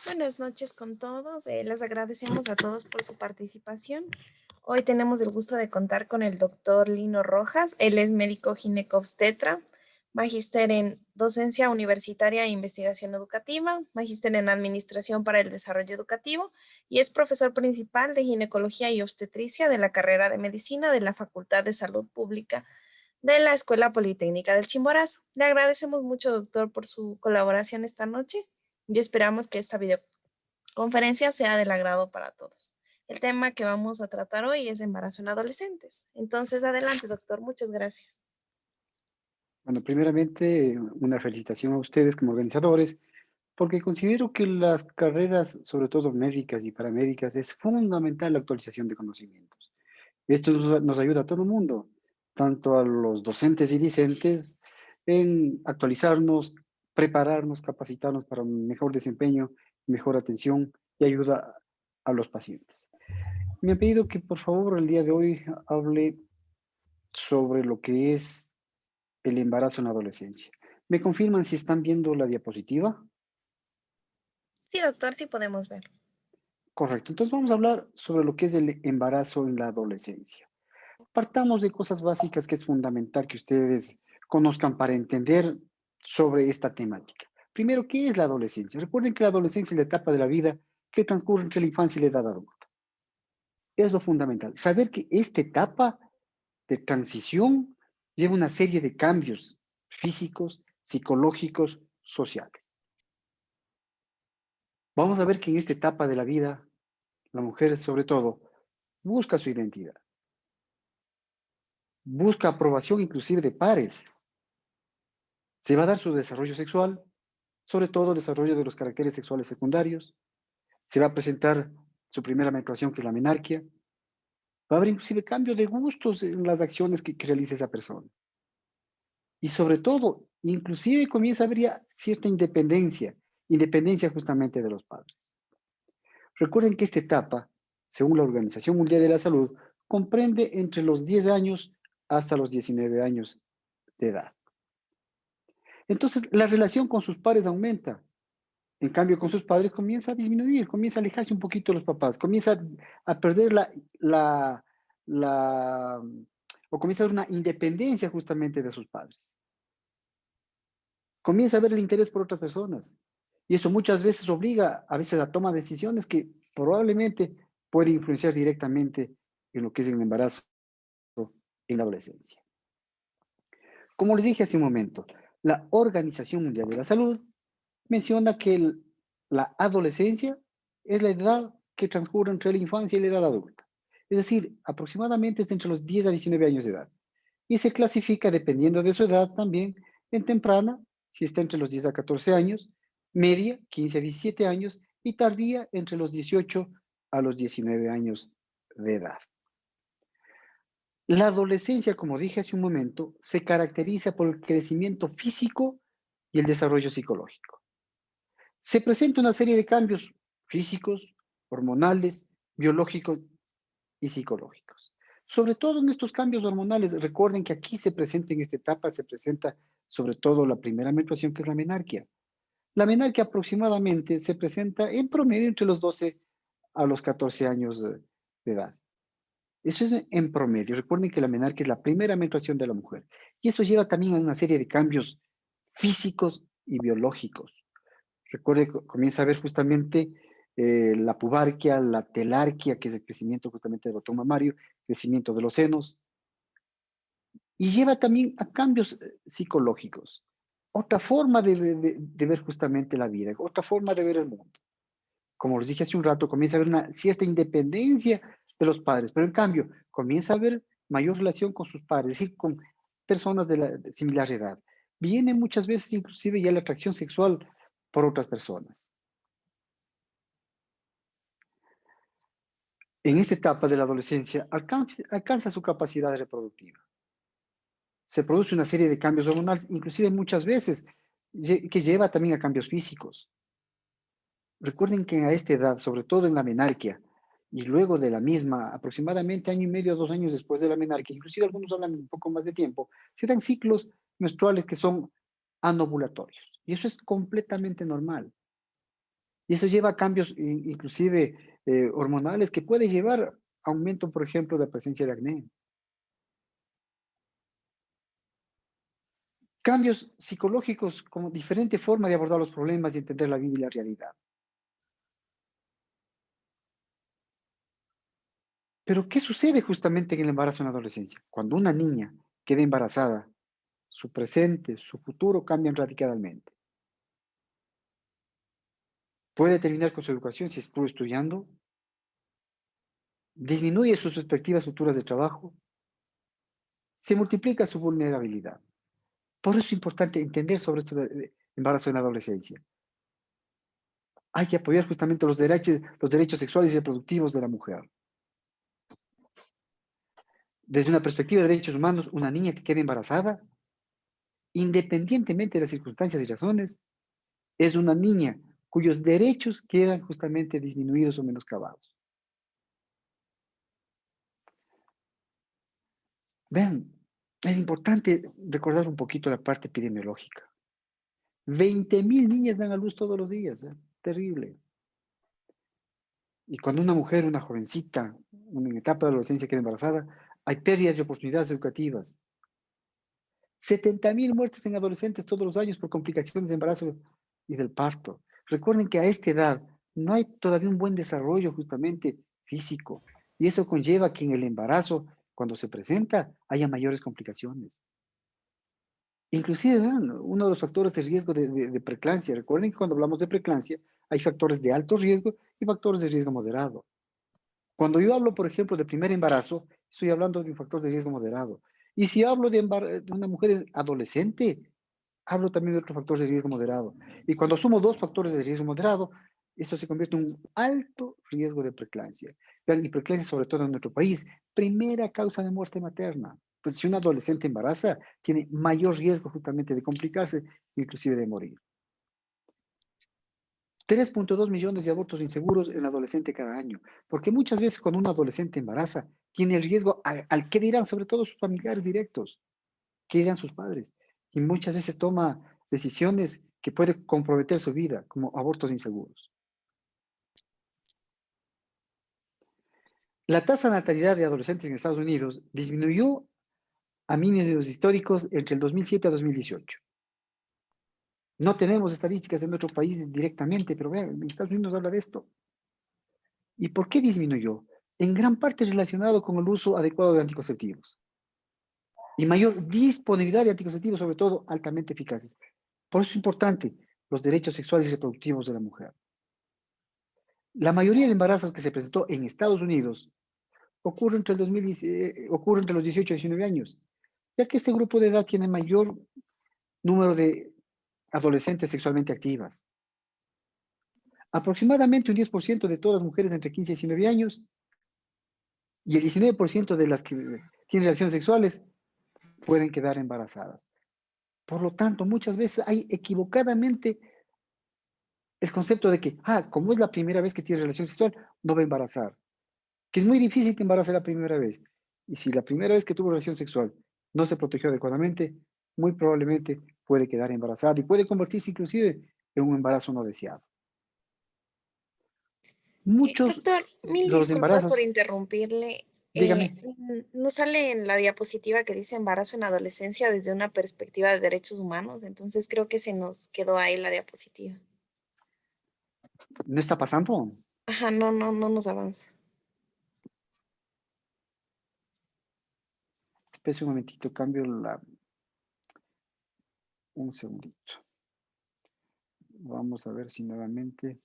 Buenas noches con todos. Les agradecemos a todos por su participación. Hoy tenemos el gusto de contar con el doctor Lino Rojas. Él es médico ginecobstetra, magíster en docencia universitaria e investigación educativa, magíster en administración para el desarrollo educativo y es profesor principal de ginecología y obstetricia de la carrera de medicina de la Facultad de Salud Pública de la Escuela Politécnica del Chimborazo. Le agradecemos mucho, doctor, por su colaboración esta noche y esperamos que esta videoconferencia sea del agrado para todos. El tema que vamos a tratar hoy es embarazo en adolescentes. Entonces, adelante, doctor. Muchas gracias. Bueno, primeramente, una felicitación a ustedes como organizadores, porque considero que las carreras, sobre todo médicas y paramédicas, es fundamental la actualización de conocimientos. Esto nos ayuda a todo el mundo, tanto a los docentes y discentes, en actualizarnos, prepararnos, capacitarnos para un mejor desempeño, mejor atención y ayuda a los pacientes. Me han pedido que por favor el día de hoy hable sobre lo que es el embarazo en la adolescencia. ¿Me confirman si están viendo la diapositiva? Sí, doctor, sí podemos ver. Correcto. Entonces vamos a hablar sobre lo que es el embarazo en la adolescencia. Partamos de cosas básicas que es fundamental que ustedes conozcan para entender sobre esta temática. Primero, ¿qué es la adolescencia? Recuerden que la adolescencia es la etapa de la vida que transcurre entre la infancia y la edad adulta. Es lo fundamental. Saber que esta etapa de transición lleva una serie de cambios físicos, psicológicos, sociales. Vamos a ver que en esta etapa de la vida, la mujer sobre todo busca su identidad, busca aprobación inclusive de pares. Se va a dar su desarrollo sexual, sobre todo el desarrollo de los caracteres sexuales secundarios. Se va a presentar su primera menstruación, que es la menarquia. Va a haber inclusive cambio de gustos en las acciones que realiza esa persona. Y sobre todo, inclusive comienza a haber ya cierta independencia, independencia justamente de los padres. Recuerden que esta etapa, según la Organización Mundial de la Salud, comprende entre los 10 años hasta los 19 años de edad. Entonces, la relación con sus pares aumenta. En cambio, con sus padres comienza a disminuir, comienza a alejarse un poquito de los papás, comienza a perder la, o comienza a haber una independencia justamente de sus padres. Comienza a ver el interés por otras personas. Y eso muchas veces obliga a veces a tomar decisiones que probablemente puede influenciar directamente en lo que es el embarazo en la adolescencia. Como les dije hace un momento, la Organización Mundial de la Salud menciona que la adolescencia es la edad que transcurre entre la infancia y la edad adulta. Es decir, aproximadamente es entre los 10 a 19 años de edad. Y se clasifica dependiendo de su edad también en temprana, si está entre los 10 a 14 años, media, 15 a 17 años, y tardía entre los 18 a los 19 años de edad. La adolescencia, como dije hace un momento, se caracteriza por el crecimiento físico y el desarrollo psicológico. Se presenta una serie de cambios físicos, hormonales, biológicos y psicológicos. Sobre todo en estos cambios hormonales, recuerden que aquí se presenta en esta etapa, se presenta sobre todo la primera menstruación, que es la menarquia. La menarquia aproximadamente se presenta en promedio entre los 12 a los 14 años de edad. Eso es en promedio. Recuerden que la menarquia es la primera menstruación de la mujer. Y eso lleva también a una serie de cambios físicos y biológicos. Recuerde, comienza a ver justamente la pubarquia, la telarquia, que es el crecimiento justamente del botón mamario, crecimiento de los senos, y lleva también a cambios psicológicos. Otra forma de ver justamente la vida, otra forma de ver el mundo. Como les dije hace un rato, comienza a haber una cierta independencia de los padres, pero en cambio comienza a haber mayor relación con sus padres, es decir, con personas de similar edad. Viene muchas veces inclusive ya la atracción sexual por otras personas. En esta etapa de la adolescencia alcanza su capacidad reproductiva. Se produce una serie de cambios hormonales, inclusive muchas veces que lleva también a cambios físicos. Recuerden que a esta edad, sobre todo en la menarquia, y luego de la misma, aproximadamente año y medio, 2 años después de la menarquia, inclusive algunos hablan un poco más de tiempo, se dan ciclos menstruales que son anovulatorios. Y eso es completamente normal. Y eso lleva a cambios inclusive hormonales que puede llevar a aumento, por ejemplo, de presencia de acné. Cambios psicológicos como diferente forma de abordar los problemas y entender la vida y la realidad. Pero, ¿qué sucede justamente en el embarazo en la adolescencia? Cuando una niña queda embarazada, su presente, su futuro cambian radicalmente. Puede terminar con su educación si estuvo estudiando, disminuye sus perspectivas futuras de trabajo, se multiplica su vulnerabilidad. Por eso es importante entender sobre esto de embarazo en la adolescencia. Hay que apoyar justamente los derechos sexuales y reproductivos de la mujer. Desde una perspectiva de derechos humanos, una niña que queda embarazada, independientemente de las circunstancias y razones, es una niña cuyos derechos quedan justamente disminuidos o menoscabados. Vean, es importante recordar un poquito la parte epidemiológica. 20,000 niñas dan a luz todos los días, ¿eh? Terrible. Y cuando una mujer, una jovencita, en etapa de adolescencia queda embarazada, hay pérdidas de oportunidades educativas. 70,000 muertes en adolescentes todos los años por complicaciones de embarazo y del parto. Recuerden que a esta edad no hay todavía un buen desarrollo justamente físico. Y eso conlleva que en el embarazo, cuando se presenta, haya mayores complicaciones. Inclusive, vean, uno de los factores de riesgo de preeclampsia. Recuerden que cuando hablamos de preeclampsia, hay factores de alto riesgo y factores de riesgo moderado. Cuando yo hablo, por ejemplo, de primer embarazo, estoy hablando de un factor de riesgo moderado. Y si hablo de una mujer adolescente, hablo también de otro factor de riesgo moderado. Y cuando sumo dos factores de riesgo moderado, eso se convierte en un alto riesgo de preeclampsia. Vean, y preeclampsia, sobre todo en nuestro país, primera causa de muerte materna. Pues si un adolescente embaraza, tiene mayor riesgo justamente de complicarse, inclusive de morir. 3,2 millones de abortos inseguros en adolescente cada año, porque muchas veces cuando un adolescente embaraza, tiene el riesgo al qué dirán, sobre todo sus familiares directos, qué dirán sus padres, y muchas veces toma decisiones que pueden comprometer su vida, como abortos inseguros. La tasa de natalidad de adolescentes en Estados Unidos disminuyó a mínimos históricos entre el 2007 a 2018. No tenemos estadísticas en nuestro país directamente, pero vean, en Estados Unidos habla de esto. ¿Y por qué disminuyó? En gran parte relacionado con el uso adecuado de anticonceptivos y mayor disponibilidad de anticonceptivos, sobre todo altamente eficaces. Por eso es importante los derechos sexuales y reproductivos de la mujer. La mayoría de embarazos que se presentó en Estados Unidos ocurre ocurre entre los 18 y 19 años, ya que este grupo de edad tiene mayor número de adolescentes sexualmente activas. Aproximadamente un 10% de todas las mujeres entre 15 y 19 años y el 19% de las que tienen relaciones sexuales pueden quedar embarazadas. Por lo tanto, muchas veces hay equivocadamente el concepto de que, como es la primera vez que tiene relación sexual, no va a embarazar. Que es muy difícil que embarace la primera vez. Y si la primera vez que tuvo relación sexual no se protegió adecuadamente, muy probablemente puede quedar embarazada y puede convertirse inclusive en un embarazo no deseado. Muchos Doctor, mil de los disculpas por embarazos, interrumpirle. dígame, No sale en la diapositiva que dice embarazo en adolescencia desde una perspectiva de derechos humanos, entonces creo que se nos quedó ahí la diapositiva. ¿no está pasando? Ajá, no nos avanza. Espera un momentito, cambio un segundito. Vamos a ver si nuevamente.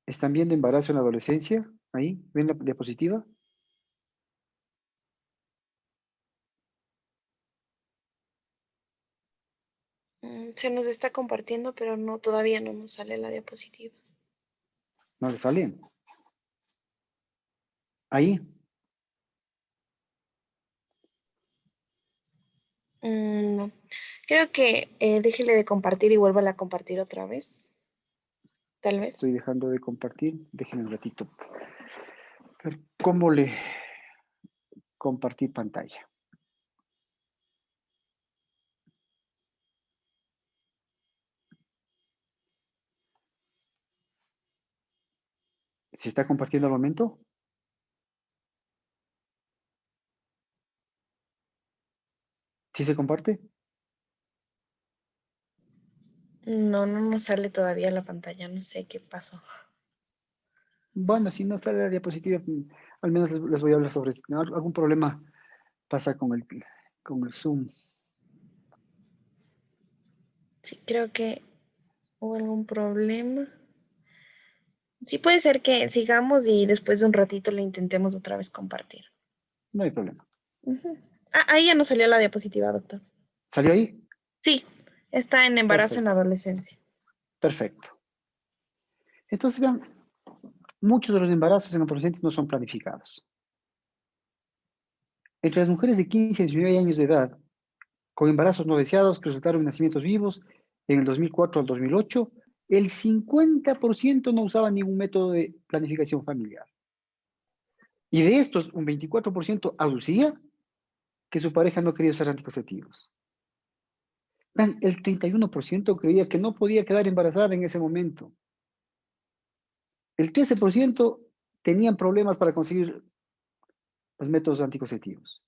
¿Están viendo embarazo en la adolescencia? Ahí, ¿ven la diapositiva? Se nos está compartiendo, pero no, todavía no nos sale la diapositiva. ¿No le sale? Ahí. No. Creo que déjele de compartir y vuélvala a compartir otra vez, tal vez. Estoy dejando de compartir. Déjenme un ratito. Pero, ¿cómo le compartir pantalla? ¿Se está compartiendo al momento? ¿Sí se comparte? No, no nos sale todavía la pantalla, no sé qué pasó. Bueno, si no sale la diapositiva, al menos les voy a hablar sobre esto. Algún problema pasa con el Zoom. Sí, creo que hubo algún problema. Sí, puede ser que sigamos y después de un ratito le intentemos otra vez compartir. No hay problema. Ujú. Ah, ahí ya no salió la diapositiva, doctor. ¿Salió ahí? Sí, está en embarazo en Perfecto, adolescencia. perfecto. Entonces, vean, muchos de los embarazos en adolescentes no son planificados. Entre las mujeres de 15 a 19 años de edad, con embarazos no deseados que resultaron en nacimientos vivos en el 2004 al 2008, el 50% no usaba ningún método de planificación familiar. Y de estos, un 24% aducía que su pareja no quería usar anticonceptivos. Vean, el 31% creía que no podía quedar embarazada en ese momento. El 13% tenían problemas para conseguir los métodos anticonceptivos.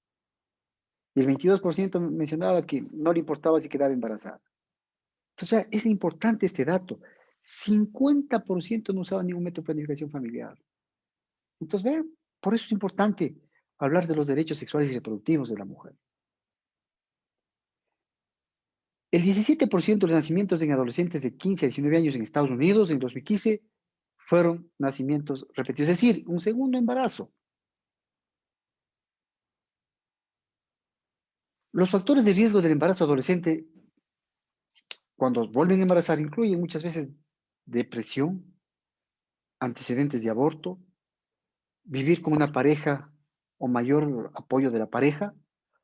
Y el 22% mencionaba que no le importaba si quedaba embarazada. Entonces, es importante este dato. 50% no usaba ningún método de planificación familiar. Entonces, vean, por eso es importante hablar de los derechos sexuales y reproductivos de la mujer. El 17% de los nacimientos en adolescentes de 15 a 19 años en Estados Unidos en 2015 fueron nacimientos repetidos, es decir, un segundo embarazo. Los factores de riesgo del embarazo adolescente cuando vuelven a embarazar incluyen muchas veces depresión, antecedentes de aborto, vivir con una pareja o mayor apoyo de la pareja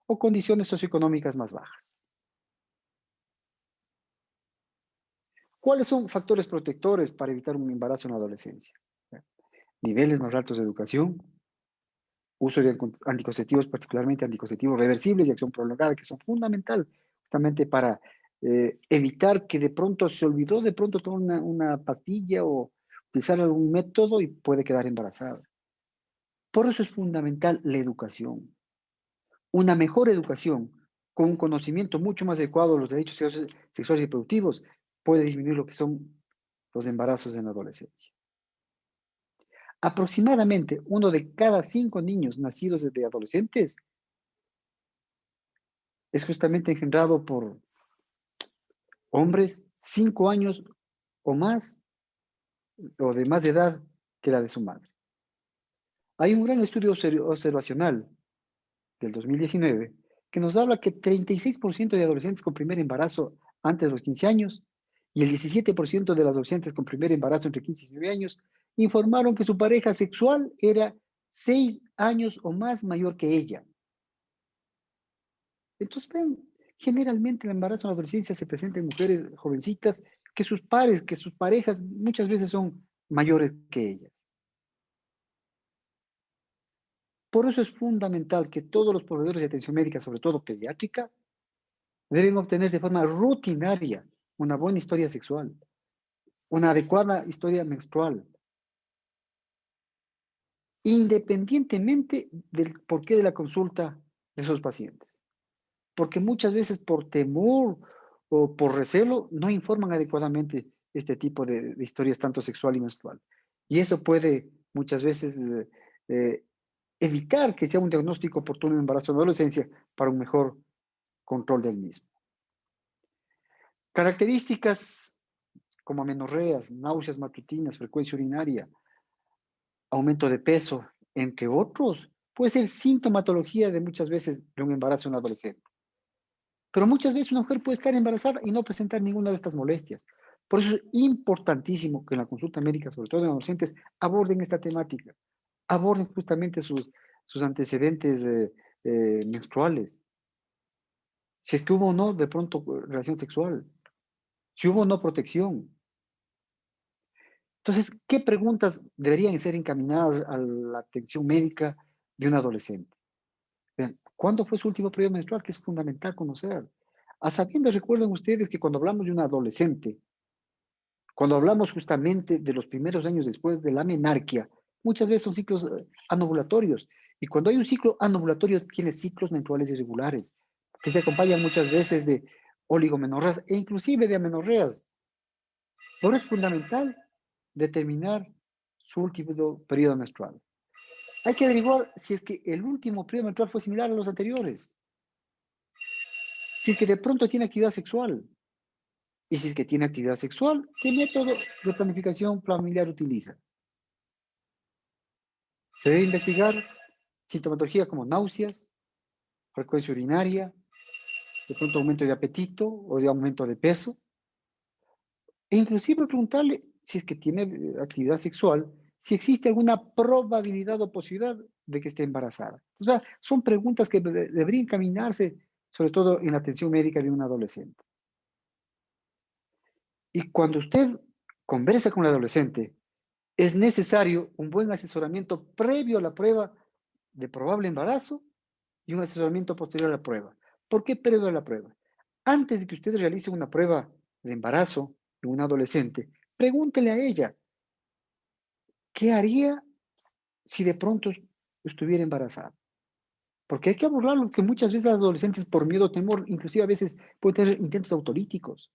o condiciones socioeconómicas más bajas. ¿Cuáles son factores protectores para evitar un embarazo en la adolescencia? Niveles más altos de educación, uso de anticonceptivos, particularmente anticonceptivos reversibles y acción prolongada, que son fundamental justamente para evitar que de pronto se olvidó de pronto tomar una pastilla o utilizar algún método y puede quedar embarazada. Por eso es fundamental la educación. Una mejor educación con un conocimiento mucho más adecuado de los derechos sexuales y reproductivos puede disminuir lo que son los embarazos en la adolescencia. Aproximadamente uno de cada 5 niños nacidos desde adolescentes es justamente engendrado por hombres 5 años o más o de más edad que la de su madre. Hay un gran estudio observacional del 2019 que nos habla que 36% de adolescentes con primer embarazo antes de los 15 años y el 17% de los adolescentes con primer embarazo entre 15 y 19 años informaron que su pareja sexual era 6 años o más mayor que ella. Entonces, vean, generalmente el embarazo en la adolescencia se presenta en mujeres jovencitas que sus pares, que sus parejas muchas veces son mayores que ellas. Por eso es fundamental que todos los proveedores de atención médica, sobre todo pediátrica, deben obtener de forma rutinaria una buena historia sexual, una adecuada historia menstrual, independientemente del porqué de la consulta de esos pacientes. Porque muchas veces por temor o por recelo no informan adecuadamente este tipo de historias, tanto sexual y menstrual. Y eso puede muchas veces eh, evitar que sea un diagnóstico oportuno en embarazo en adolescencia para un mejor control del mismo. Características como amenorreas, náuseas matutinas, frecuencia urinaria, aumento de peso, entre otros, puede ser sintomatología de muchas veces de un embarazo en adolescente. Pero muchas veces una mujer puede estar embarazada y no presentar ninguna de estas molestias. Por eso es importantísimo que en la consulta médica, sobre todo en adolescentes, aborden esta temática, aborden justamente sus antecedentes menstruales. Si es que hubo o no de pronto relación sexual, si hubo o no protección. Entonces, ¿qué preguntas deberían ser encaminadas a la atención médica de un adolescente? Vean, ¿cuándo fue su último periodo menstrual? Que es fundamental conocer. A sabiendas, recuerden ustedes que cuando hablamos de un adolescente, Cuando hablamos justamente de los primeros años después de la menarquia, muchas veces son ciclos anovulatorios. Y cuando hay un ciclo anovulatorio, tiene ciclos menstruales irregulares, que se acompañan muchas veces de oligomenorreas e inclusive de amenorreas. Por eso es fundamental determinar su último periodo menstrual. Hay que averiguar si es que el último periodo menstrual fue similar a los anteriores. Si es que de pronto tiene actividad sexual. Y si es que tiene actividad sexual, ¿qué método de planificación familiar utiliza? Se debe investigar sintomatología como náuseas, frecuencia urinaria, de pronto aumento de apetito o de aumento de peso. E inclusive preguntarle si es que tiene actividad sexual, si existe alguna probabilidad o posibilidad de que esté embarazada. Entonces, son preguntas que deberían encaminarse, sobre todo en la atención médica de un adolescente. Y cuando usted conversa con el adolescente, es necesario un buen asesoramiento previo a la prueba de probable embarazo y un asesoramiento posterior a la prueba. ¿Por qué previo a la prueba? Antes de que usted realice una prueba de embarazo en un adolescente, pregúntele a ella, ¿qué haría si de pronto estuviera embarazada? Porque hay que abordarlo, que muchas veces los adolescentes por miedo o temor, inclusive a veces pueden tener intentos autolíticos.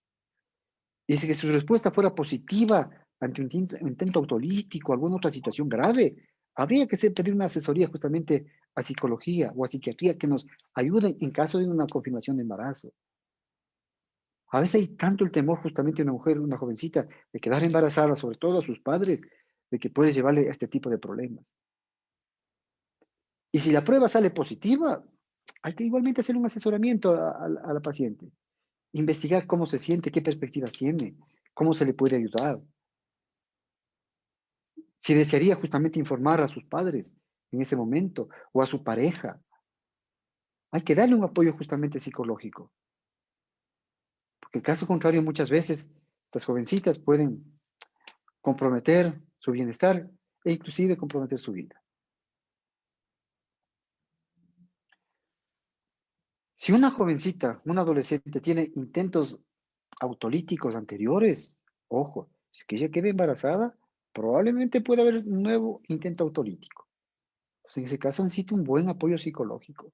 Y si su respuesta fuera positiva ante un intento autolítico, alguna otra situación grave, habría que pedir una asesoría justamente a psicología o a psiquiatría que nos ayuden en caso de una confirmación de embarazo. A veces hay tanto el temor justamente de una mujer, una jovencita, de quedar embarazada, sobre todo a sus padres, de que puede llevarle a este tipo de problemas. Y si la prueba sale positiva, hay que igualmente hacer un asesoramiento a la paciente, investigar cómo se siente, qué perspectivas tiene, cómo se le puede ayudar. Si desearía justamente informar a sus padres en ese momento o a su pareja, hay que darle un apoyo justamente psicológico, porque en caso contrario muchas veces estas jovencitas pueden comprometer su bienestar e inclusive comprometer su vida. Si una jovencita, una adolescente tiene intentos autolíticos anteriores, ojo, si es que ella queda embarazada, probablemente pueda haber un nuevo intento autolítico. Pues en ese caso necesita un buen apoyo psicológico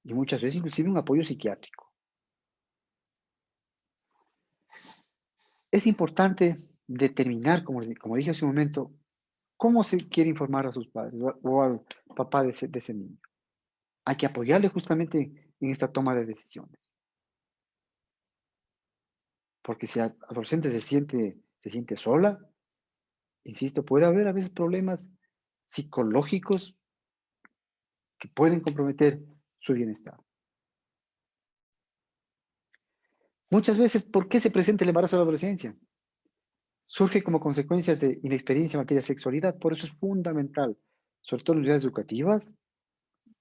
y muchas veces inclusive un apoyo psiquiátrico. Es importante determinar, como dije hace un momento, cómo se quiere informar a sus padres o al papá de ese niño. Hay que apoyarle justamente en esta toma de decisiones. Porque si la adolescente se siente sola, insisto, puede haber a veces problemas psicológicos que pueden comprometer su bienestar. Muchas veces, ¿por qué se presenta el embarazo en la adolescencia? Surge como consecuencias de inexperiencia en materia de sexualidad, por eso es fundamental, sobre todo en las unidades educativas,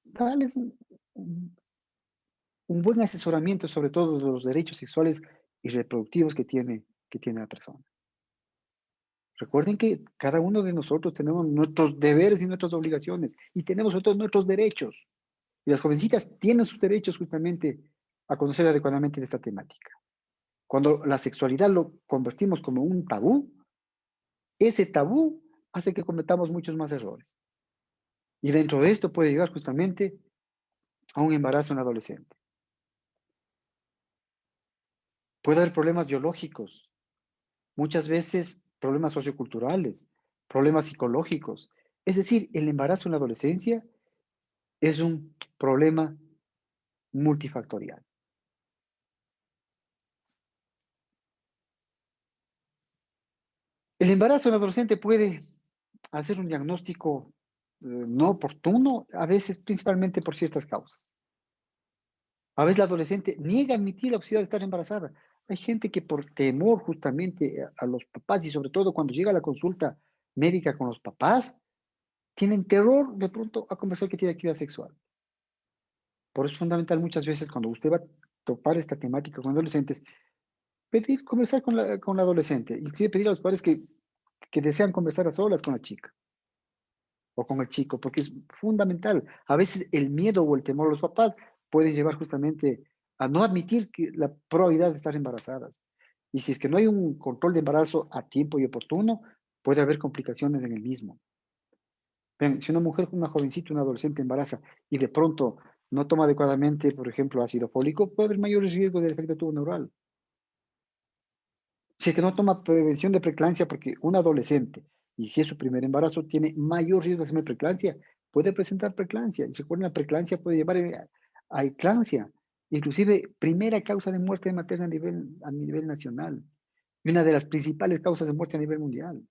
darles un buen asesoramiento sobre todo de los derechos sexuales y reproductivos que tiene la persona. Recuerden que cada uno de nosotros tenemos nuestros deberes y nuestras obligaciones y tenemos sobre todo nuestros derechos. Y las jovencitas tienen sus derechos justamente a conocer adecuadamente de esta temática. Cuando la sexualidad lo convertimos como un tabú, ese tabú hace que cometamos muchos más errores. Y dentro de esto puede llegar justamente a un embarazo en adolescente. Puede haber problemas biológicos, muchas veces problemas socioculturales, problemas psicológicos. Es decir, el embarazo en la adolescencia es un problema multifactorial. El embarazo en adolescente puede hacer un diagnóstico no oportuno, a veces principalmente por ciertas causas. A veces la adolescente niega admitir la posibilidad de estar embarazada. Hay gente que por temor justamente a los papás y sobre todo cuando llega a la consulta médica con los papás, tienen terror de pronto a conversar que tiene actividad sexual. Por eso es fundamental muchas veces cuando usted va a topar esta temática con adolescentes, pedir, conversar con la adolescente, inclusive pedir a los padres que desean conversar a solas con la chica o con el chico, porque es fundamental. A veces el miedo o el temor de los papás pueden llevar justamente a no admitir que la probabilidad de estar embarazadas. Y si es que no hay un control de embarazo a tiempo y oportuno, puede haber complicaciones en el mismo. Vean, si una mujer, una jovencita, una adolescente embaraza y de pronto no toma adecuadamente, por ejemplo, ácido fólico, puede haber mayores riesgos de defecto tubo neural. Si es que no toma prevención de preeclampsia, porque un adolescente, y si es su primer embarazo, tiene mayor riesgo de hacer preeclampsia, puede presentar preeclampsia. Y recuerden, la preeclampsia puede llevar a eclampsia, inclusive primera causa de muerte materna a nivel nacional y una de las principales causas de muerte a nivel mundial.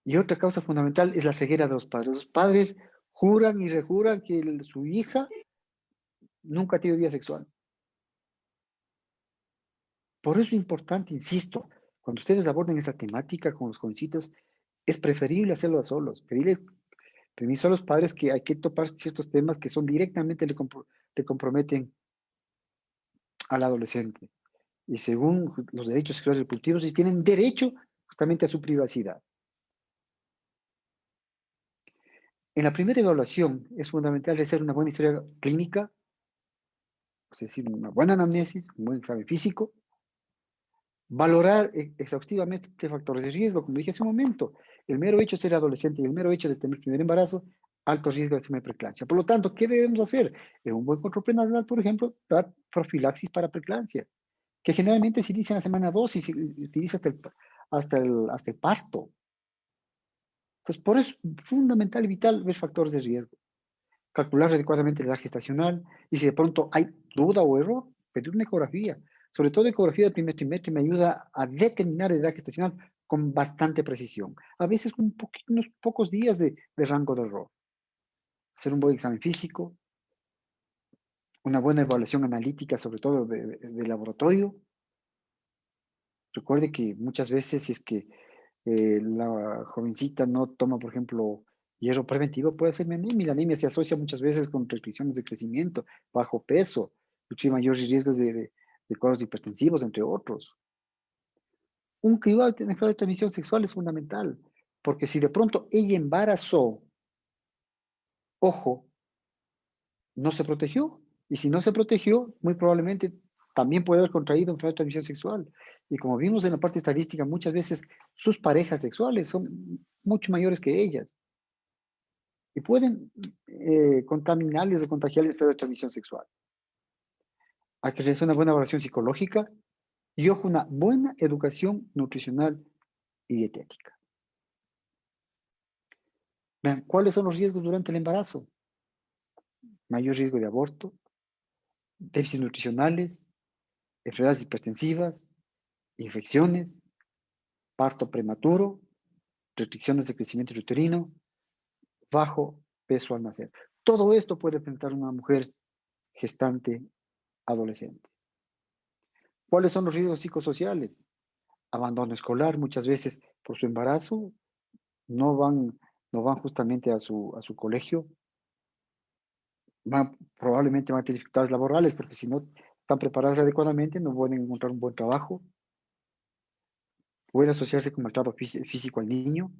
Y otra causa fundamental es la ceguera de los padres. Los padres juran y rejuran que su hija nunca ha tenido vida sexual. Por eso es importante, insisto, cuando ustedes aborden esta temática con los jovencitos, es preferible hacerlo a solos, pedirles permiso a los padres que hay que topar ciertos temas que son directamente le comprometen al adolescente. Y según los derechos sexuales reproductivos, ellos tienen derecho justamente a su privacidad. En la primera evaluación es fundamental hacer una buena historia clínica, es decir, una buena anamnesis, un buen examen físico, valorar exhaustivamente factores de riesgo, como dije hace un momento, el mero hecho de ser adolescente y el mero hecho de tener primer embarazo, alto riesgo de hacerme preeclampsia. Por lo tanto, ¿qué debemos hacer? En un buen control prenatal, por ejemplo, dar profilaxis para preeclampsia, que generalmente se inicia en la semana 2 y se utiliza hasta el parto. Entonces, por eso es fundamental y vital ver factores de riesgo, calcular adecuadamente la edad gestacional y si de pronto hay duda o error, pedir una ecografía. Sobre todo ecografía del primer trimestre me ayuda a determinar la edad gestacional con bastante precisión. A veces con unos pocos días de rango de error. Hacer un buen examen físico, una buena evaluación analítica, sobre todo de laboratorio. Recuerde que muchas veces si es que la jovencita no toma, por ejemplo, hierro preventivo, puede ser anemia. La anemia se asocia muchas veces con restricciones de crecimiento, bajo peso, inclusive mayores riesgos de cuadros hipertensivos, entre otros. Un cribado de transmisión sexual es fundamental, porque si de pronto ella embarazó, ojo, no se protegió, y si no se protegió, muy probablemente también puede haber contraído enfermedad de transmisión sexual. Y como vimos en la parte estadística, muchas veces sus parejas sexuales son mucho mayores que ellas y pueden contaminarles o contagiarles enfermedad de transmisión sexual. Hay que realizar una buena evaluación psicológica y, ojo, una buena educación nutricional y dietética. Vean, ¿cuáles son los riesgos durante el embarazo? Mayor riesgo de aborto, déficits nutricionales, enfermedades hipertensivas, infecciones, parto prematuro, restricciones de crecimiento uterino, bajo peso al nacer. Todo esto puede presentar una mujer gestante adolescente. ¿Cuáles son los riesgos psicosociales? Abandono escolar, muchas veces por su embarazo, no van, no van justamente a su colegio, probablemente van a tener dificultades laborales porque si no están preparadas adecuadamente no pueden encontrar un buen trabajo, puede asociarse con maltrato físico al niño,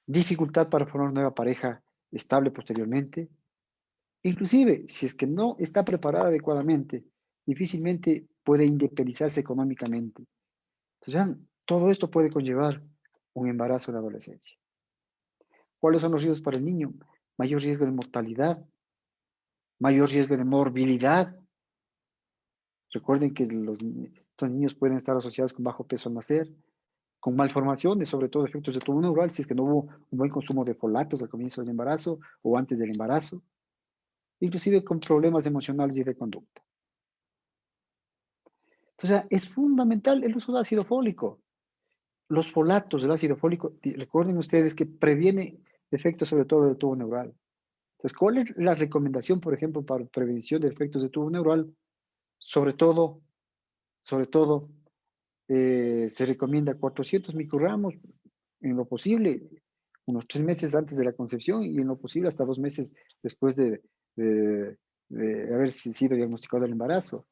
dificultad para formar una nueva pareja estable posteriormente, inclusive si es que no está preparada adecuadamente, difícilmente puede independizarse económicamente. Entonces, ya, todo esto puede conllevar un embarazo en la adolescencia. ¿Cuáles son los riesgos para el niño? Mayor riesgo de mortalidad, mayor riesgo de morbilidad. Recuerden que estos niños pueden estar asociados con bajo peso al nacer, con malformaciones, sobre todo efectos de tubo neural, si es que no hubo un buen consumo de folatos al comienzo del embarazo o antes del embarazo, inclusive con problemas emocionales y de conducta. Entonces, es fundamental el uso de ácido fólico. Los folatos del ácido fólico, recuerden ustedes que previene efectos sobre todo del tubo neural. Entonces, ¿cuál es la recomendación, por ejemplo, para prevención de efectos de tubo neural? Sobre todo, se recomienda 400 microgramos en lo posible, unos 3 meses antes de la concepción y en lo posible hasta 2 meses después de haber sido diagnosticado el embarazo.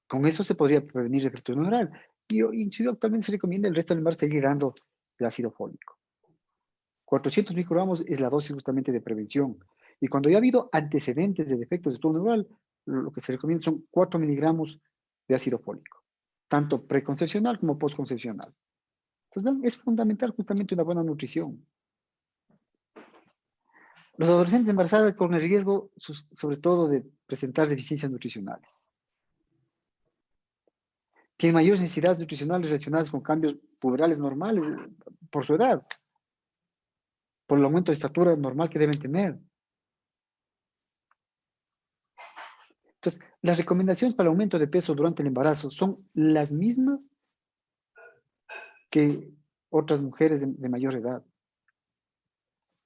Con eso se podría prevenir el efecto neural. Y inclusive actualmente se recomienda el resto del embarazo seguir dando el ácido fólico. 400 microgramos es la dosis justamente de prevención. Y cuando ya ha habido antecedentes de defectos de tubo neural, lo que se recomienda son 4 miligramos de ácido fólico, tanto preconcepcional como postconcepcional. Entonces, ven, es fundamental justamente una buena nutrición. Los adolescentes embarazadas con el riesgo, sobre todo, de presentar deficiencias nutricionales. Tienen mayores necesidades nutricionales relacionadas con cambios puberales normales por su edad, por el aumento de estatura normal que deben tener. Entonces, las recomendaciones para el aumento de peso durante el embarazo son las mismas que otras mujeres de mayor edad.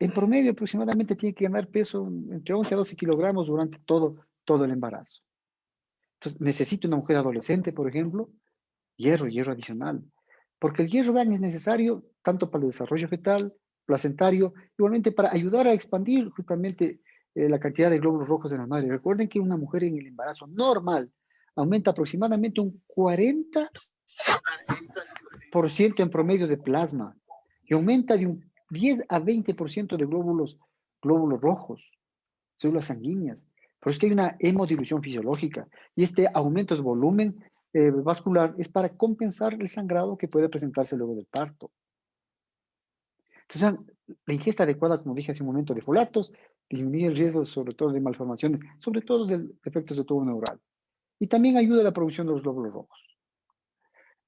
En promedio, aproximadamente tiene que ganar peso entre 11 a 12 kilogramos durante todo el embarazo. Entonces, necesita una mujer adolescente, por ejemplo, hierro adicional. Porque el hierro, vean, es necesario tanto para el desarrollo fetal, placentario, igualmente para ayudar a expandir justamente la cantidad de glóbulos rojos en la madre. Recuerden que una mujer en el embarazo normal aumenta aproximadamente un 40% en promedio de plasma y aumenta de un 10 a 20% de glóbulos rojos, células sanguíneas. Por eso es que hay una hemodilución fisiológica y este aumento de volumen vascular es para compensar el sangrado que puede presentarse luego del parto. Entonces, la ingesta adecuada, como dije hace un momento, de folatos disminuye el riesgo sobre todo de malformaciones, sobre todo de efectos de tubo neural. Y también ayuda a la producción de los glóbulos rojos.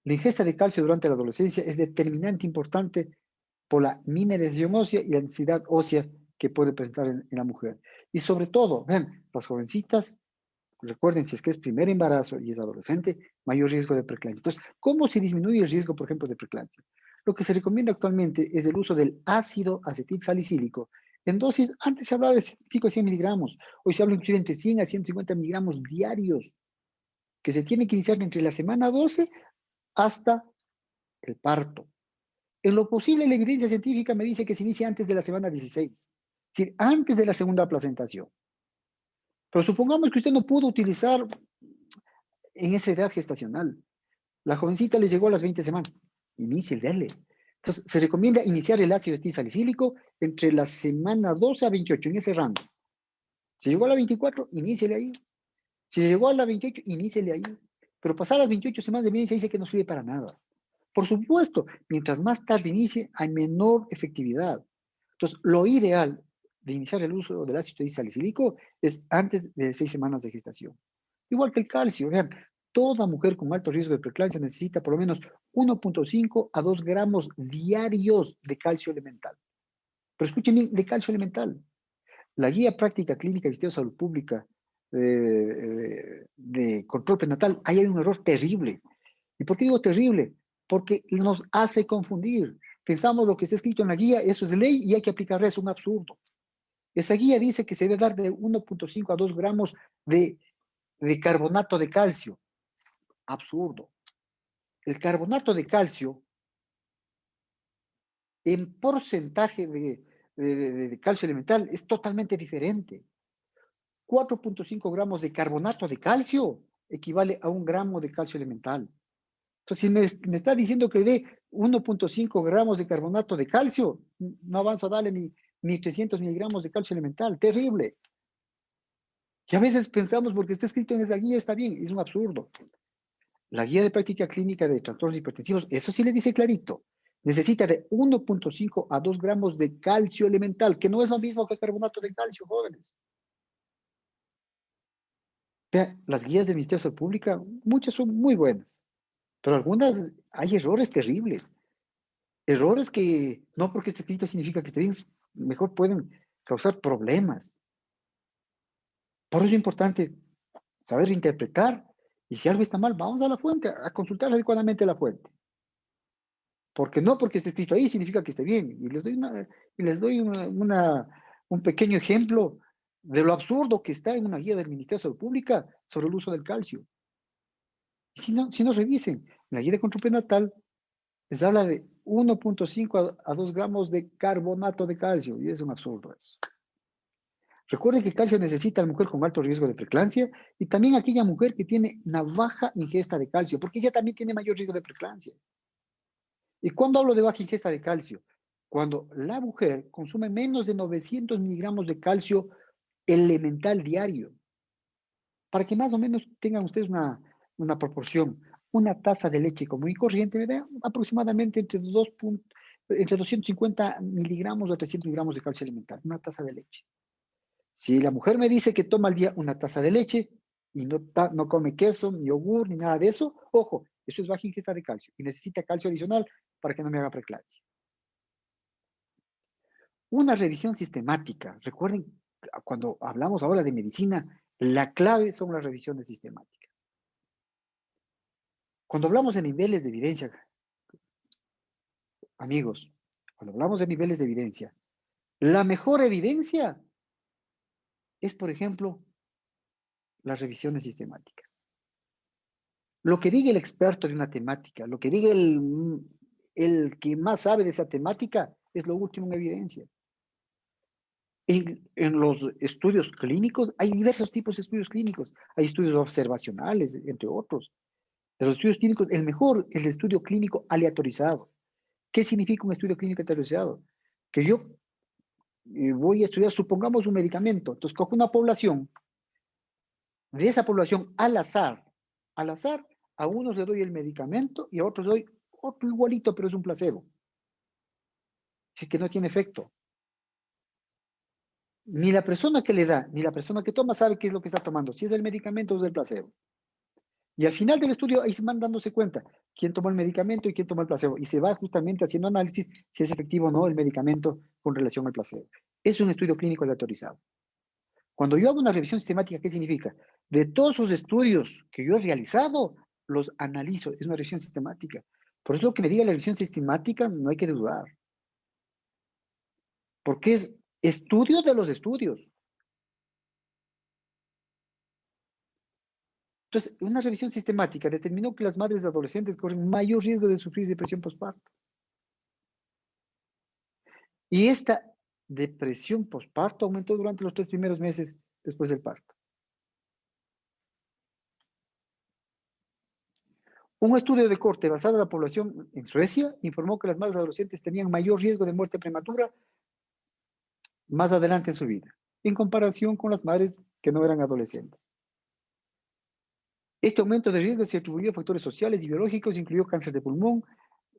La ingesta de calcio durante la adolescencia es determinante importante por la mineralización ósea y la densidad ósea que puede presentar en la mujer. Y sobre todo, vean, las jovencitas, recuerden, si es que es primer embarazo y es adolescente, mayor riesgo de preeclampsia. Entonces, ¿cómo se disminuye el riesgo, por ejemplo, de preeclampsia? Lo que se recomienda actualmente es el uso del ácido acetil salicílico en dosis, antes se hablaba de 5 a 100 miligramos, hoy se habla inclusive entre 100 a 150 miligramos diarios, que se tiene que iniciar entre la semana 12 hasta el parto. En lo posible, la evidencia científica me dice que se inicia antes de la semana 16, es decir, antes de la segunda placentación. Pero supongamos que usted no pudo utilizar en esa edad gestacional. La jovencita le llegó a las 20 semanas. Inicie el DL. Entonces, se recomienda iniciar el ácido salicílico entre la semana 12 a 28, en ese rango. Si llegó a la 24, iníciele ahí. Si llegó a la 28, iníciele ahí. Pero pasar las 28 semanas de evidencia dice que no sirve para nada. Por supuesto, mientras más tarde inicie, hay menor efectividad. Entonces, lo ideal de iniciar el uso del ácido salicílico es antes de 6 semanas de gestación. Igual que el calcio, vean, toda mujer con alto riesgo de preeclampsia necesita por lo menos 1.5 a 2 gramos diarios de calcio elemental. Pero escuchen bien, de calcio elemental. La guía práctica clínica de Ministerio de Salud Pública de control prenatal, ahí hay un error terrible. ¿Y por qué digo terrible? Porque nos hace confundir. Pensamos lo que está escrito en la guía, eso es ley y hay que aplicar eso, es un absurdo. Esa guía dice que se debe dar de 1.5 a 2 gramos de carbonato de calcio. Absurdo. El carbonato de calcio, en porcentaje de calcio elemental, es totalmente diferente. 4.5 gramos de carbonato de calcio equivale a 1 gramo de calcio elemental. Entonces, si me está diciendo que le dé 1.5 gramos de carbonato de calcio, no avanzo a darle ni 300 miligramos de calcio elemental. Terrible. Y a veces pensamos, porque está escrito en esa guía, está bien. Es un absurdo. La guía de práctica clínica de trastornos hipertensivos, eso sí le dice clarito. Necesita de 1.5 a 2 gramos de calcio elemental, que no es lo mismo que carbonato de calcio, jóvenes. Vean, las guías del Ministerio de Salud Pública, muchas son muy buenas, pero algunas hay errores terribles. Errores que no porque esté escrito significa que esté bien, mejor pueden causar problemas. Por eso es importante saber interpretar y si algo está mal, vamos a la fuente, a consultar adecuadamente la fuente. Porque no porque esté escrito ahí significa que esté bien. Y les doy un pequeño ejemplo de lo absurdo que está en una guía del Ministerio de Salud Pública sobre el uso del calcio. Y si no revisen, en la guía de control prenatal les habla de 1.5 a 2 gramos de carbonato de calcio, y es un absurdo eso. Recuerden que el calcio necesita a la mujer con alto riesgo de preeclampsia y también aquella mujer que tiene una baja ingesta de calcio, porque ella también tiene mayor riesgo de preeclampsia. ¿Y cuándo hablo de baja ingesta de calcio? Cuando la mujer consume menos de 900 miligramos de calcio elemental diario. Para que más o menos tengan ustedes una proporción, una taza de leche común y corriente me da aproximadamente entre 250 miligramos o 300 gramos de calcio elemental, una taza de leche. Si la mujer me dice que toma al día una taza de leche y no come queso, ni yogur, ni nada de eso, ojo, eso es baja ingesta de calcio y necesita calcio adicional para que no me haga preeclampsia. Una revisión sistemática. Recuerden, cuando hablamos ahora de medicina, la clave son las revisiones sistemáticas. Cuando hablamos de niveles de evidencia, amigos, cuando hablamos de niveles de evidencia, la mejor evidencia es, por ejemplo, las revisiones sistemáticas. Lo que diga el experto de una temática, lo que diga el que más sabe de esa temática, es lo último en evidencia. En los estudios clínicos, hay diversos tipos de estudios clínicos. Hay estudios observacionales, entre otros. De los estudios clínicos, el mejor es el estudio clínico aleatorizado. ¿Qué significa un estudio clínico aleatorizado? Que yo voy a estudiar, supongamos, un medicamento. Entonces, cojo una población, de esa población al azar, a unos le doy el medicamento y a otros le doy otro igualito, pero es un placebo. Así que no tiene efecto. Ni la persona que le da, ni la persona que toma sabe qué es lo que está tomando, si es el medicamento o es el placebo. Y al final del estudio ahí se van dándose cuenta quién tomó el medicamento y quién tomó el placebo. Y se va justamente haciendo análisis si es efectivo o no el medicamento con relación al placebo. Es un estudio clínico aleatorizado. Cuando yo hago una revisión sistemática, ¿qué significa? De todos los estudios que yo he realizado, los analizo. Es una revisión sistemática. Por eso lo que me diga la revisión sistemática no hay que dudar. Porque es estudio de los estudios. Entonces, una revisión sistemática determinó que las madres de adolescentes corren mayor riesgo de sufrir depresión postparto. Y esta depresión postparto aumentó durante los 3 primeros meses después del parto. Un estudio de corte basado en la población en Suecia informó que las madres adolescentes tenían mayor riesgo de muerte prematura más adelante en su vida, en comparación con las madres que no eran adolescentes. Este aumento de riesgo se atribuyó a factores sociales y biológicos, incluyó cáncer de pulmón,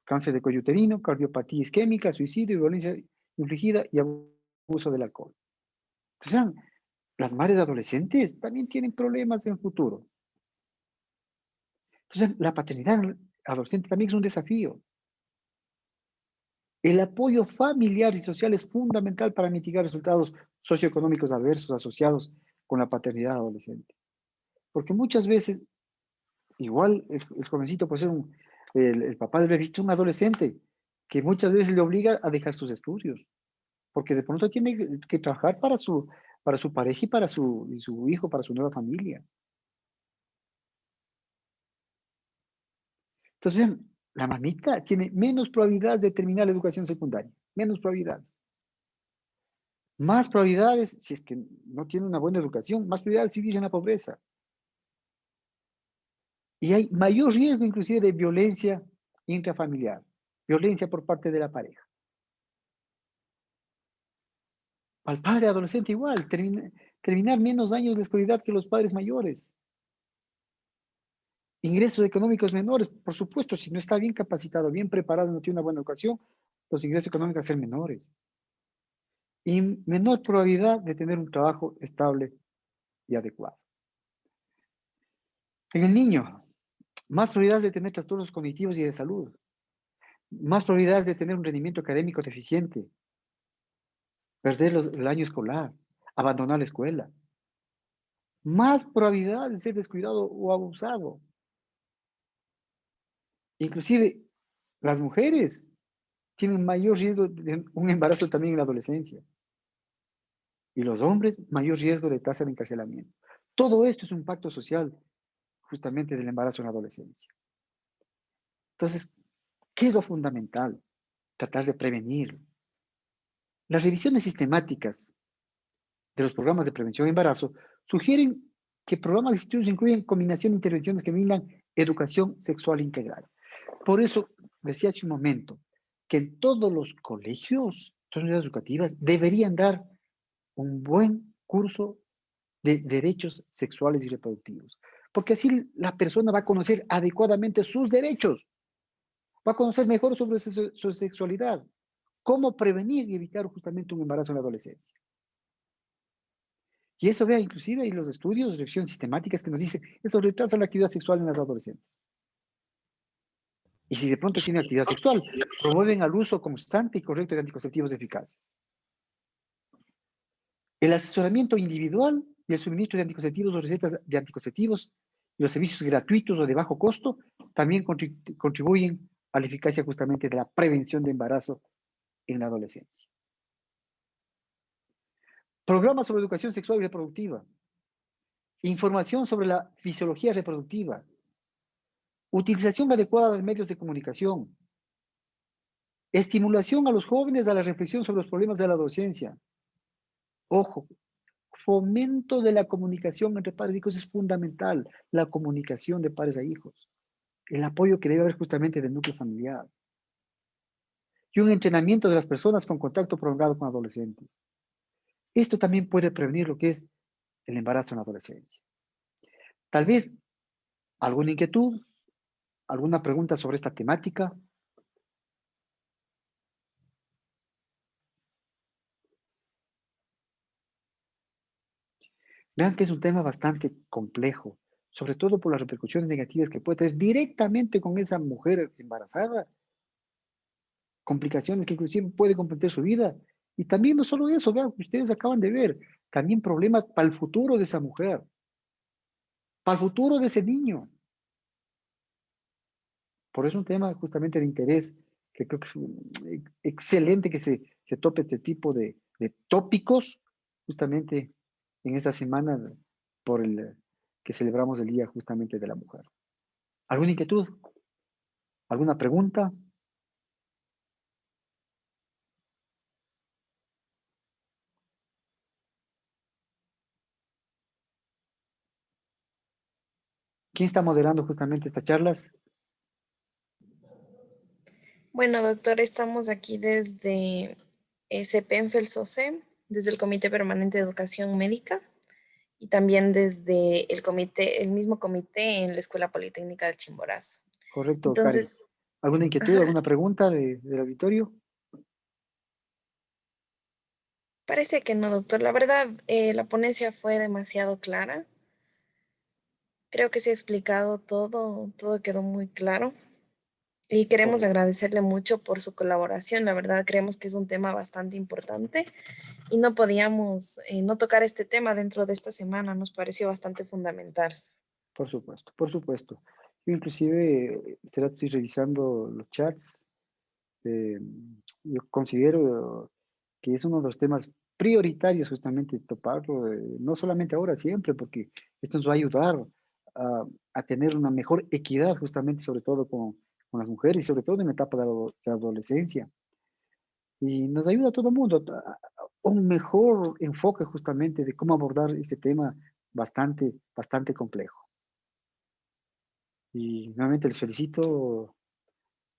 cáncer de cuello uterino, cardiopatía isquémica, suicidio, violencia infligida y abuso del alcohol. Entonces, las madres adolescentes también tienen problemas en el futuro. Entonces, la paternidad adolescente también es un desafío. El apoyo familiar y social es fundamental para mitigar resultados socioeconómicos adversos asociados con la paternidad adolescente. Porque muchas veces, igual el jovencito puede ser el papá debe visto un adolescente que muchas veces le obliga a dejar sus estudios, porque de pronto tiene que trabajar para su pareja y para su hijo, para su nueva familia. Entonces, vean, la mamita tiene menos probabilidades de terminar la educación secundaria, menos probabilidades. Más probabilidades, si es que no tiene una buena educación, más probabilidades de vivir en la pobreza. Y hay mayor riesgo inclusive de violencia intrafamiliar, violencia por parte de la pareja. Al padre adolescente igual, terminar menos años de escolaridad que los padres mayores. Ingresos económicos menores, por supuesto, si no está bien capacitado, bien preparado, no tiene una buena educación, los ingresos económicos van a ser menores. Y menor probabilidad de tener un trabajo estable y adecuado. En el niño, más probabilidades de tener trastornos cognitivos y de salud, más probabilidades de tener un rendimiento académico deficiente, perder el año escolar, abandonar la escuela, más probabilidades de ser descuidado o abusado. Inclusive, las mujeres tienen mayor riesgo de un embarazo también en la adolescencia. Y los hombres, mayor riesgo de tasa de encarcelamiento. Todo esto es un pacto social justamente del embarazo en la adolescencia. Entonces, ¿qué es lo fundamental? Tratar de prevenir. Las revisiones sistemáticas de los programas de prevención de embarazo sugieren que programas de estudios incluyen combinación de intervenciones que brindan educación sexual integral. Por eso, decía hace un momento, que en todos los colegios, todas las unidades educativas, deberían dar un buen curso de derechos sexuales y reproductivos. Porque así la persona va a conocer adecuadamente sus derechos, va a conocer mejor sobre su sexualidad, cómo prevenir y evitar justamente un embarazo en la adolescencia. Y eso vea, inclusive, y los estudios, revisiones sistemáticas que nos dicen, eso retrasa la actividad sexual en las adolescentes. Y si de pronto tienen actividad sexual, promueven al uso constante y correcto de anticonceptivos eficaces. El asesoramiento individual y el suministro de anticonceptivos o recetas de anticonceptivos y los servicios gratuitos o de bajo costo también contribuyen a la eficacia justamente de la prevención de embarazo en la adolescencia. Programas sobre educación sexual y reproductiva. Información sobre la fisiología reproductiva. Utilización adecuada de medios de comunicación. Estimulación a los jóvenes a la reflexión sobre los problemas de la adolescencia. Ojo, fomento de la comunicación entre padres e hijos es fundamental. La comunicación de padres a hijos. El apoyo que debe haber justamente del núcleo familiar. Y un entrenamiento de las personas con contacto prolongado con adolescentes. Esto también puede prevenir lo que es el embarazo en la adolescencia. Tal vez alguna inquietud, alguna pregunta sobre esta temática. Vean que es un tema bastante complejo, sobre todo por las repercusiones negativas que puede tener directamente con esa mujer embarazada, complicaciones que inclusive puede comprometer su vida. Y también no solo eso, vean, que ustedes acaban de ver, también problemas para el futuro de esa mujer, para el futuro de ese niño. Por eso es un tema justamente de interés, que creo que es excelente que se tope este tipo de tópicos, justamente en esta semana por el que celebramos el Día justamente de la Mujer. ¿Alguna inquietud? ¿Alguna pregunta? ¿Quién está moderando justamente estas charlas? Bueno, doctor, estamos aquí desde CEPENFEL-SOCEM, desde el Comité Permanente de Educación Médica y también desde el comité, el mismo comité en la Escuela Politécnica del Chimborazo. Correcto, Karen. Entonces, ¿Alguna inquietud, ajá, alguna pregunta del auditorio? parece que no, doctor. La verdad, la ponencia fue demasiado clara. Creo que se ha explicado todo, todo quedó muy claro. Y queremos Correcto, agradecerle mucho por su colaboración. La verdad, creemos que es un tema bastante importante y no podíamos no tocar este tema dentro de esta semana. Nos pareció bastante fundamental. por supuesto, por supuesto. Yo inclusive estoy revisando los chats. eh, yo considero que es uno de los temas prioritarios justamente toparlo, no solamente ahora, siempre, porque esto nos va a ayudar a tener una mejor equidad justamente, sobre todo con las mujeres y sobre todo en la etapa de la adolescencia. Y nos ayuda a todo el mundo a un mejor enfoque justamente de cómo abordar este tema bastante complejo. Y nuevamente les felicito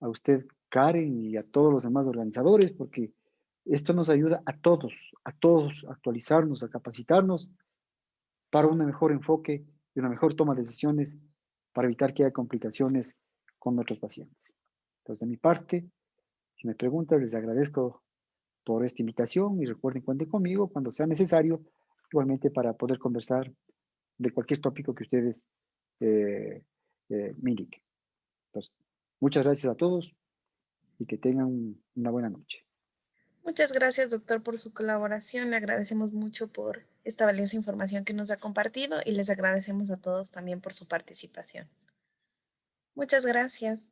a usted, Karen, y a todos los demás organizadores, porque esto nos ayuda a todos a actualizarnos, a capacitarnos para un mejor enfoque y una mejor toma de decisiones para evitar que haya complicaciones con nuestros pacientes. Entonces, de mi parte, si me preguntan, les agradezco por esta invitación y recuerden, cuenten conmigo cuando sea necesario, igualmente para poder conversar de cualquier tópico que ustedes eh, me indiquen. Entonces, muchas gracias a todos y que tengan una buena noche. Muchas gracias, doctor, por su colaboración. Le agradecemos mucho por esta valiosa información que nos ha compartido y les agradecemos a todos también por su participación. Muchas gracias.